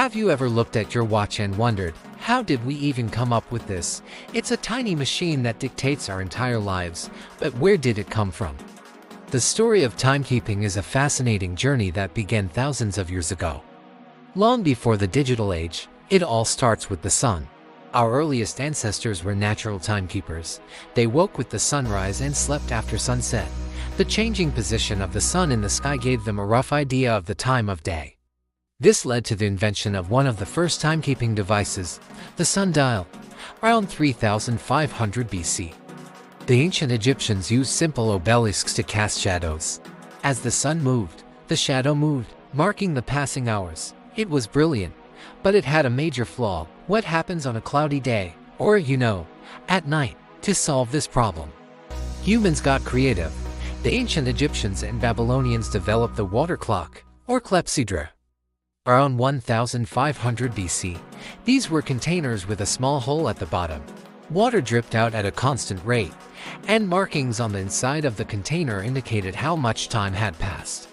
Have you ever looked at your watch and wondered, how did we even come up with this? It's a tiny machine that dictates our entire lives, but where did it come from? The story of timekeeping is a fascinating journey that began thousands of years ago. Long before the digital age, it all starts with the sun. Our earliest ancestors were natural timekeepers. They woke with the sunrise and slept after sunset. The changing position of the sun in the sky gave them a rough idea of the time of day. This led to the invention of one of the first timekeeping devices, the sundial, around 3500 BC. The ancient Egyptians used simple obelisks to cast shadows. As the sun moved, the shadow moved, marking the passing hours. It was brilliant, but it had a major flaw. What happens on a cloudy day, or at night, to solve this problem? Humans got creative. The ancient Egyptians and Babylonians developed the water clock, or clepsydra. Around 1500 BC, these were containers with a small hole at the bottom. Water dripped out at a constant rate, and markings on the inside of the container indicated how much time had passed.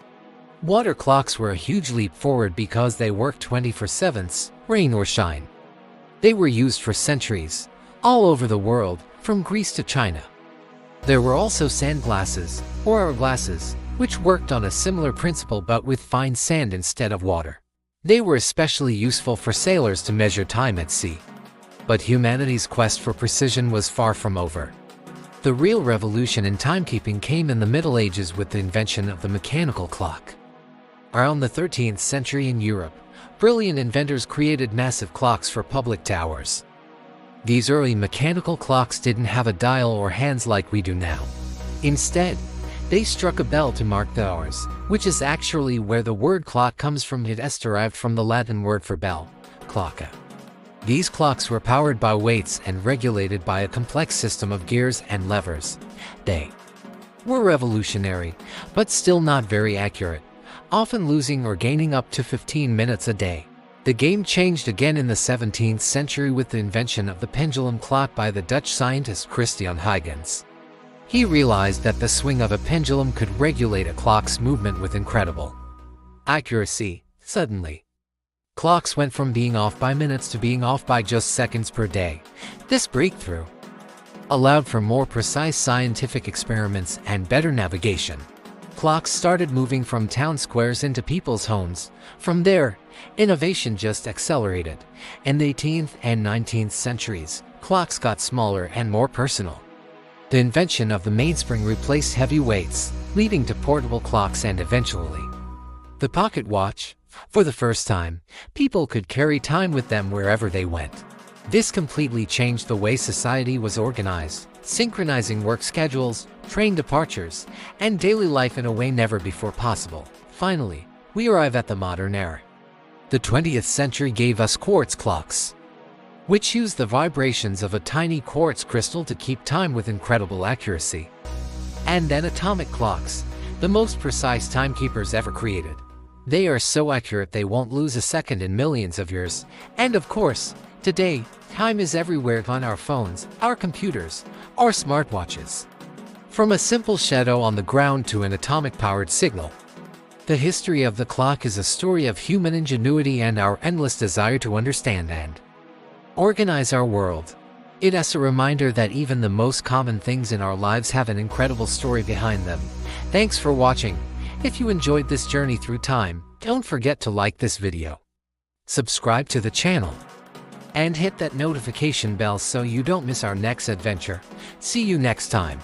Water clocks were a huge leap forward because they worked 24/7, rain or shine. They were used for centuries, all over the world, from Greece to China. There were also sand glasses, or hourglasses, which worked on a similar principle but with fine sand instead of water. They were especially useful for sailors to measure time at sea. But humanity's quest for precision was far from over. The real revolution in timekeeping came in the Middle Ages with the invention of the mechanical clock. Around the 13th century in Europe, brilliant inventors created massive clocks for public towers. These early mechanical clocks didn't have a dial or hands like we do now. Instead, they struck a bell to mark the hours, which is actually where the word clock comes from. It is derived from the Latin word for bell, clocca. These clocks were powered by weights and regulated by a complex system of gears and levers. They were revolutionary, but still not very accurate, often losing or gaining up to 15 minutes a day. The game changed again in the 17th century with the invention of the pendulum clock by the Dutch scientist Christian Huygens. He realized that the swing of a pendulum could regulate a clock's movement with incredible accuracy. Suddenly, clocks went from being off by minutes to being off by just seconds per day. This breakthrough allowed for more precise scientific experiments and better navigation. Clocks started moving from town squares into people's homes. From there, innovation just accelerated. In the 18th and 19th centuries, clocks got smaller and more personal. The invention of the mainspring replaced heavy weights, leading to portable clocks and eventually the pocket watch. For the first time, people could carry time with them wherever they went. This completely changed the way society was organized, synchronizing work schedules, train departures, and daily life in a way never before possible. Finally, we arrive at the modern era. The 20th century gave us quartz clocks, which use the vibrations of a tiny quartz crystal to keep time with incredible accuracy. And then atomic clocks, the most precise timekeepers ever created. They are so accurate they won't lose a second in millions of years. And of course, today, time is everywhere on our phones, our computers, our smartwatches. From a simple shadow on the ground to an atomic-powered signal. The history of the clock is a story of human ingenuity and our endless desire to understand and organize our world. It is a reminder that even the most common things in our lives have an incredible story behind them. Thanks for watching. If you enjoyed this journey through time, don't forget to like this video, subscribe to the channel, and hit that notification bell so you don't miss our next adventure. See you next time.